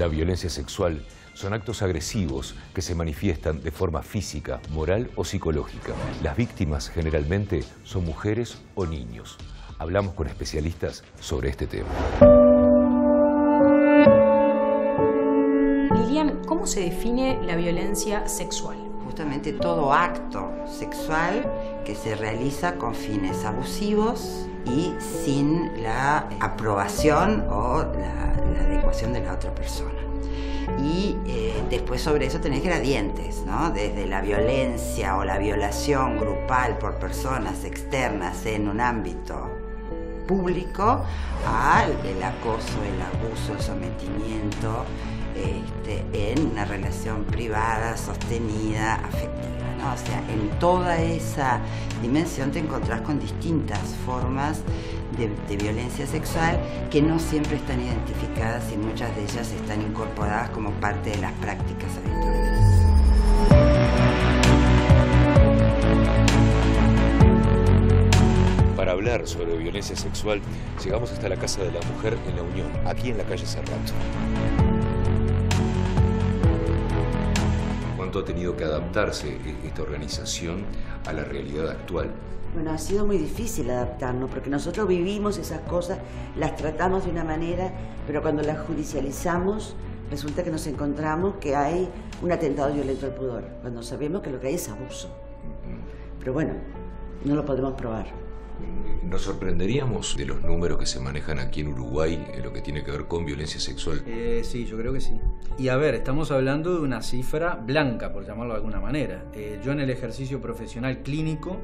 La violencia sexual son actos agresivos que se manifiestan de forma física, moral o psicológica. Las víctimas generalmente son mujeres o niños. Hablamos con especialistas sobre este tema. Lilian, ¿cómo se define la violencia sexual? Justamente todo acto sexual que se realiza con fines abusivos y sin la aprobación o la adecuación de la otra persona. Y después sobre eso tenés gradientes, ¿no? Desde la violencia o la violación grupal por personas externas en un ámbito público al acoso, el abuso, el sometimiento en una relación privada, sostenida, afectiva, ¿no? O sea, en toda esa dimensión te encontrás con distintas formas de violencia sexual que no siempre están identificadas y muchas de ellas están incorporadas como parte de las prácticas habituales. Para hablar sobre violencia sexual, llegamos hasta la Casa de la Mujer en La Unión, aquí en la calle Cerrato. ¿Cuánto ha tenido que adaptarse esta organización a la realidad actual? Bueno, ha sido muy difícil adaptarnos porque nosotros vivimos esas cosas, las tratamos de una manera, pero cuando las judicializamos resulta que nos encontramos que hay un atentado violento al pudor, cuando sabemos que lo que hay es abuso. Pero bueno, no lo podemos probar. ¿Nos sorprenderíamos de los números que se manejan aquí en Uruguay en lo que tiene que ver con violencia sexual? Sí, yo creo que sí. Y a ver, estamos hablando de una cifra blanca, por llamarlo de alguna manera. Yo en el ejercicio profesional clínico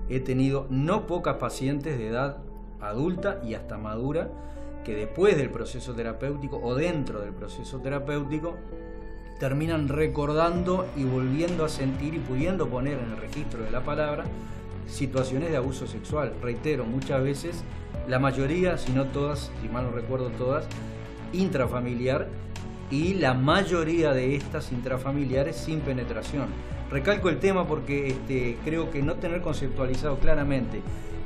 he tenido no pocas pacientes de edad adulta y hasta madura que después del proceso terapéutico o dentro del proceso terapéutico terminan recordando y volviendo a sentir y pudiendo poner en el registro de la palabra situaciones de abuso sexual. Reitero, muchas veces, la mayoría, si no todas, si mal no recuerdo todas, intrafamiliar, y la mayoría de estas intrafamiliares sin penetración. Recalco el tema porque creo que no tener conceptualizado claramente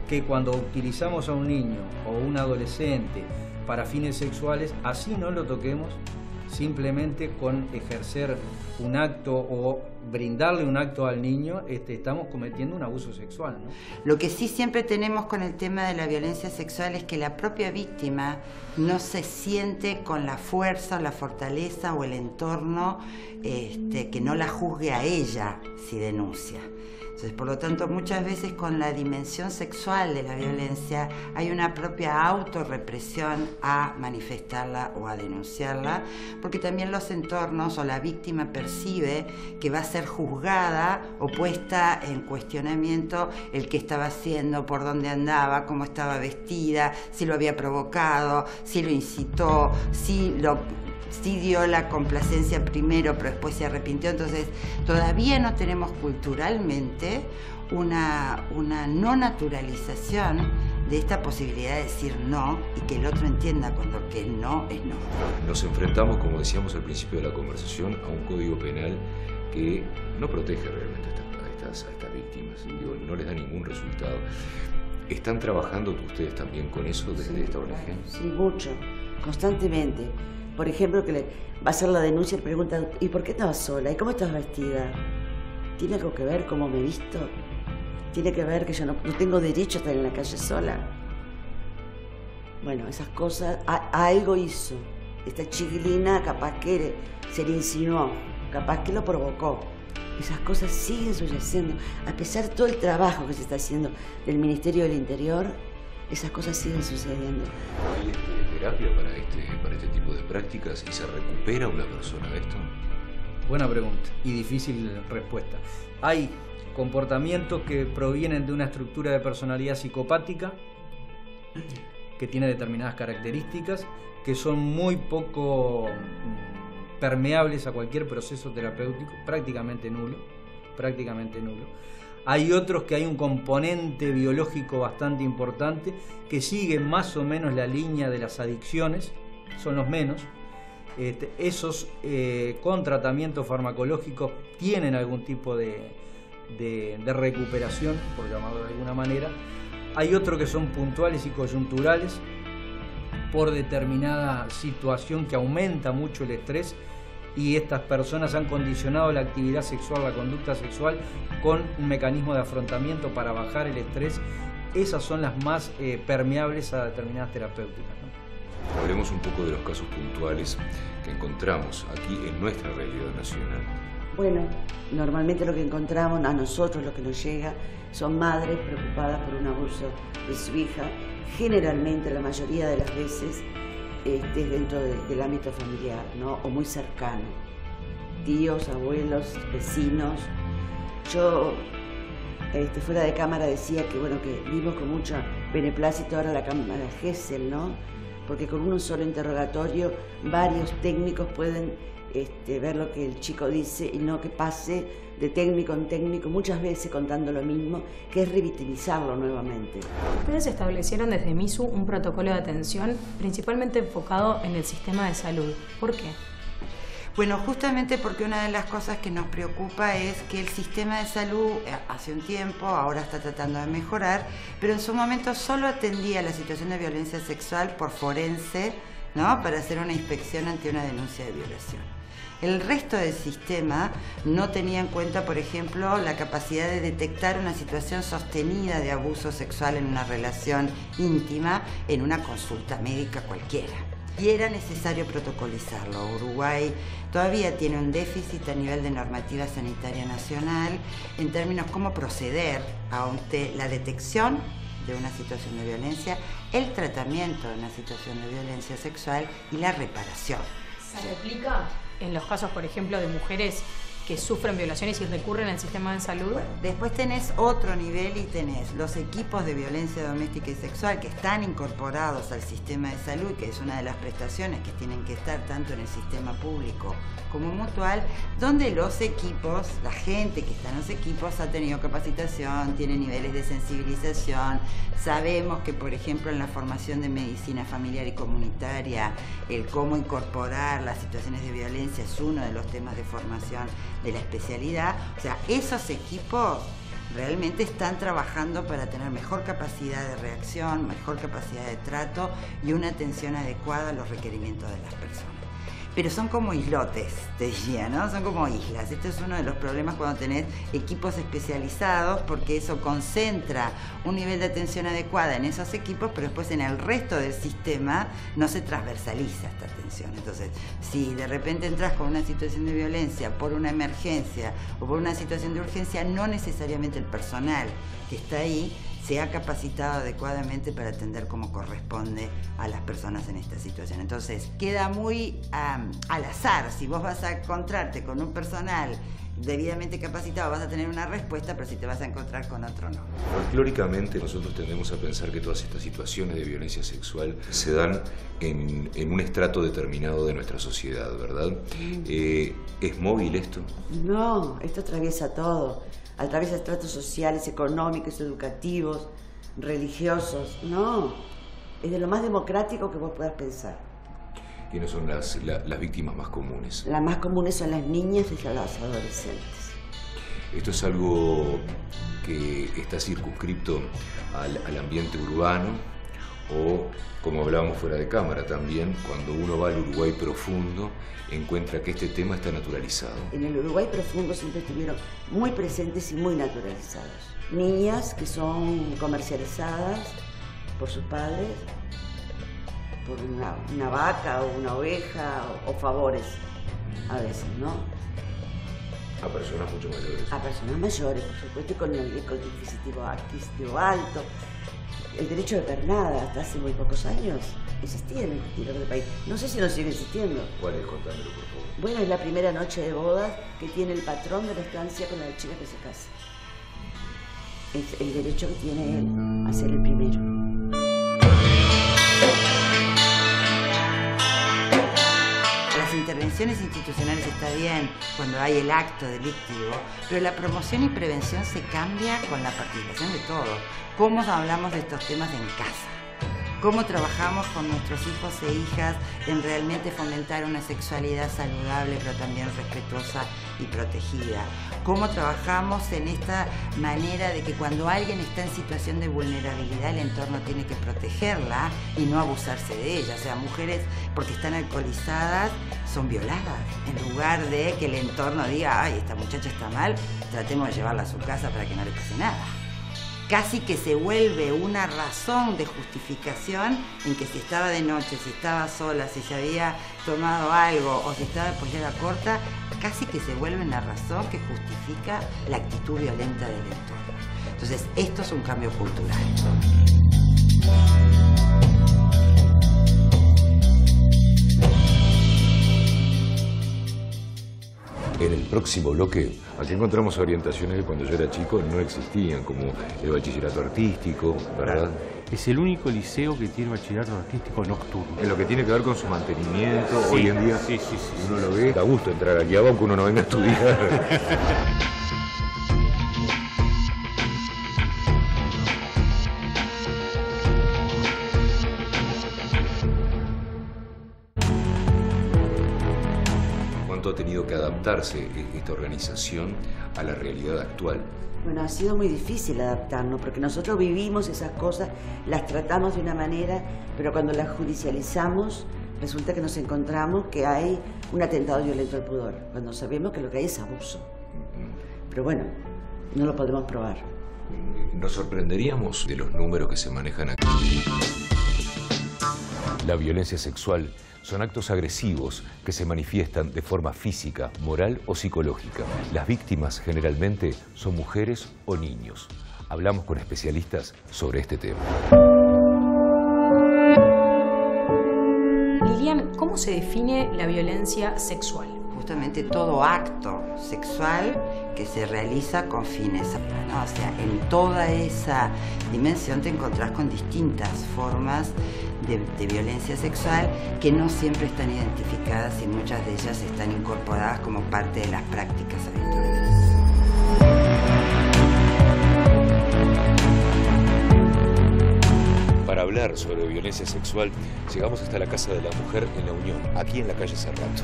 que cuando utilizamos a un niño o un adolescente para fines sexuales, así no lo toquemos, simplemente con ejercer un acto o brindarle un acto al niño, estamos cometiendo un abuso sexual, ¿no? Lo que sí siempre tenemos con el tema de la violencia sexual es que la propia víctima no se siente con la fuerza, la fortaleza o el entorno que no la juzgue a ella si denuncia. Entonces, por lo tanto, muchas veces con la dimensión sexual de la violencia hay una propia autorrepresión a manifestarla o a denunciarla, porque también los entornos o la víctima percibe que va a ser juzgada o puesta en cuestionamiento el que estaba haciendo, por dónde andaba, cómo estaba vestida, si lo había provocado, si lo incitó, si dio la complacencia primero pero después se arrepintió. Entonces todavía no tenemos culturalmente una no naturalización de esta posibilidad de decir no y que el otro entienda cuando que el no es no. Nos enfrentamos, como decíamos al principio de la conversación, a un código penal que no protege realmente a estas víctimas. Digo, no les da ningún resultado. ¿Están trabajando ustedes también con eso desde esta ONG? Sí, mucho, constantemente. Por ejemplo, que va a hacer la denuncia y le pregunta, ¿y por qué estabas sola? ¿Y cómo estás vestida? ¿Tiene algo que ver cómo me he visto? ¿Tiene que ver que yo no tengo derecho a estar en la calle sola? Bueno, esas cosas, algo hizo. Esta chiquilina capaz que se le insinuó, capaz que lo provocó. Esas cosas siguen sucediendo. A pesar de todo el trabajo que se está haciendo del Ministerio del Interior, esas cosas siguen sucediendo. ¿Hay terapia para este tipo de prácticas y se recupera una persona de esto? Buena pregunta y difícil respuesta. Hay comportamientos que provienen de una estructura de personalidad psicopática que tiene determinadas características que son muy poco permeables a cualquier proceso terapéutico, prácticamente nulo. Hay otros que hay un componente biológico bastante importante que sigue más o menos la línea de las adicciones, son los menos. Esos con tratamientos farmacológicos tienen algún tipo de recuperación, por llamarlo de alguna manera. Hay otros que son puntuales y coyunturales, por determinada situación que aumenta mucho el estrés, y estas personas han condicionado la actividad sexual, la conducta sexual, con un mecanismo de afrontamiento para bajar el estrés. Esas son las más permeables a determinadas terapéuticas, ¿no? Hablemos un poco de los casos puntuales que encontramos aquí en nuestra realidad nacional. Bueno, normalmente lo que encontramos, a nosotros lo que nos llega, son madres preocupadas por un abuso de su hija, generalmente la mayoría de las veces dentro del ámbito familiar, ¿no? O muy cercano, tíos, abuelos, vecinos. Yo fuera de cámara decía que bueno, que vimos con mucho beneplácito ahora la cámara Gesell, ¿no? Porque con un solo interrogatorio varios técnicos pueden ver lo que el chico dice y no que pase de técnico en técnico, muchas veces contando lo mismo, que es revictimizarlo nuevamente. Ustedes establecieron desde MISU un protocolo de atención principalmente enfocado en el sistema de salud. ¿Por qué? Bueno, justamente porque una de las cosas que nos preocupa es que el sistema de salud hace un tiempo, ahora está tratando de mejorar, pero en su momento solo atendía la situación de violencia sexual por forense, ¿no? Para hacer una inspección ante una denuncia de violación. El resto del sistema no tenía en cuenta, por ejemplo, la capacidad de detectar una situación sostenida de abuso sexual en una relación íntima en una consulta médica cualquiera. Y era necesario protocolizarlo. Uruguay todavía tiene un déficit a nivel de normativa sanitaria nacional en términos cómo proceder ante la detección de una situación de violencia, el tratamiento de una situación de violencia sexual y la reparación. ¿Se replica en los casos, por ejemplo, de mujeres que sufren violaciones y recurren al sistema de salud? Bueno, después tenés otro nivel y tenés los equipos de violencia doméstica y sexual que están incorporados al sistema de salud, que es una de las prestaciones que tienen que estar tanto en el sistema público como mutual, donde los equipos, la gente que está en los equipos ha tenido capacitación, tiene niveles de sensibilización. Sabemos que, por ejemplo, en la formación de medicina familiar y comunitaria, el cómo incorporar las situaciones de violencia es uno de los temas de formación de la especialidad. O sea, esos equipos realmente están trabajando para tener mejor capacidad de reacción, mejor capacidad de trato y una atención adecuada a los requerimientos de las personas. Pero son como islotes, te diría, ¿no? Son como islas. Este es uno de los problemas cuando tenés equipos especializados, porque eso concentra un nivel de atención adecuada en esos equipos, pero después en el resto del sistema no se transversaliza esta atención. Entonces, si de repente entras con una situación de violencia por una emergencia o por una situación de urgencia, no necesariamente el personal que está ahí se ha capacitado adecuadamente para atender como corresponde a las personas en esta situación. Entonces, queda muy al azar. Si vos vas a encontrarte con un personal debidamente capacitado, vas a tener una respuesta, pero si te vas a encontrar con otro, no. Folclóricamente nosotros tendemos a pensar que todas estas situaciones de violencia sexual se dan en un estrato determinado de nuestra sociedad, ¿verdad? ¿Es móvil esto? No, esto atraviesa todo. Atraviesa estratos sociales, económicos, educativos, religiosos. No, es de lo más democrático que vos puedas pensar. ¿Quiénes son las víctimas más comunes? Las más comunes son las niñas y las adolescentes. ¿Esto es algo que está circunscripto al ambiente urbano o, como hablábamos fuera de cámara también, cuando uno va al Uruguay profundo, encuentra que este tema está naturalizado? En el Uruguay profundo siempre estuvieron muy presentes y muy naturalizados. Niñas que son comercializadas por sus padres, por una vaca o una oveja o favores, a veces, ¿no? A personas mucho mayores. A personas mayores, por supuesto, con el adquisitivo alto. El derecho de pernada, hasta hace muy pocos años, existía en el interior del país. No sé si no sigue existiendo. ¿Cuál es? Contámelo, por favor. Bueno, es la primera noche de bodas que tiene el patrón de la estancia con la chica que se casa. Es el derecho que tiene él a ser el primero. Las intervenciones institucionales está bien cuando hay el acto delictivo, pero la promoción y prevención se cambia con la participación de todos. ¿Cómo hablamos de estos temas en casa? cómo trabajamos con nuestros hijos e hijas en realmente fomentar una sexualidad saludable, pero también respetuosa y protegida. Cómo trabajamos en esta manera de que cuando alguien está en situación de vulnerabilidad, el entorno tiene que protegerla y no abusarse de ella. O sea, mujeres porque están alcoholizadas son violadas. En lugar de que el entorno diga, ay, esta muchacha está mal, tratemos de llevarla a su casa para que no le pase nada. Casi que se vuelve una razón de justificación en que si estaba de noche, si estaba sola, si se había tomado algo o si estaba de pollera corta, casi que se vuelve una razón que justifica la actitud violenta del entorno. Entonces, esto es un cambio cultural. En el próximo bloque, aquí encontramos orientaciones que cuando yo era chico no existían, como el bachillerato artístico, ¿verdad? Es el único liceo que tiene bachillerato artístico nocturno. En lo que tiene que ver con su mantenimiento, Sí, hoy en día sí. uno lo ve, da gusto entrar aquí abajo, aunque uno no venga a estudiar. ¿Cuánto ha tenido que adaptarse esta organización a la realidad actual? Bueno, ha sido muy difícil adaptarnos porque nosotros vivimos esas cosas, las tratamos de una manera, pero cuando las judicializamos resulta que nos encontramos que hay un atentado violento al pudor, cuando sabemos que lo que hay es abuso. Pero bueno, no lo podemos probar. Nos sorprenderíamos de los números que se manejan aquí. La violencia sexual son actos agresivos que se manifiestan de forma física, moral o psicológica. Las víctimas generalmente son mujeres o niños. Hablamos con especialistas sobre este tema. Lilian, ¿cómo se define la violencia sexual? Justamente todo acto sexual que se realiza con fines, ¿no? O sea, en toda esa dimensión te encontrás con distintas formas de violencia sexual que no siempre están identificadas y muchas de ellas están incorporadas como parte de las prácticas habituales. Para hablar sobre violencia sexual, llegamos hasta la Casa de la Mujer en La Unión, aquí en la calle Cerrato.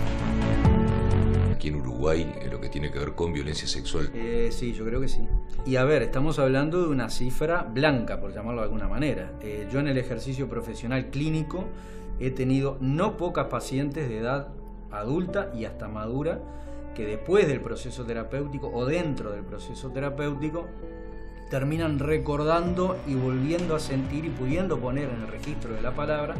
Aquí en Uruguay, en lo que tiene que ver con violencia sexual. Sí, yo creo que sí. Y a ver, estamos hablando de una cifra blanca, por llamarlo de alguna manera. Yo en el ejercicio profesional clínico he tenido no pocas pacientes de edad adulta y hasta madura que después del proceso terapéutico o dentro del proceso terapéutico terminan recordando y volviendo a sentir y pudiendo poner en el registro de la palabra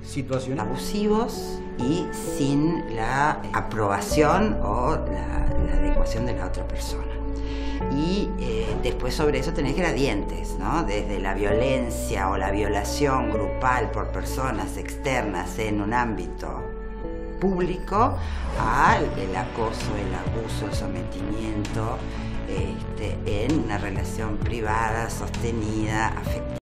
situaciones abusivos y sin la aprobación o la adecuación de la otra persona. Y después sobre eso tenés gradientes, ¿no? Desde la violencia o la violación grupal por personas externas en un ámbito público al acoso, el abuso, el sometimiento en una relación privada, sostenida, afectiva.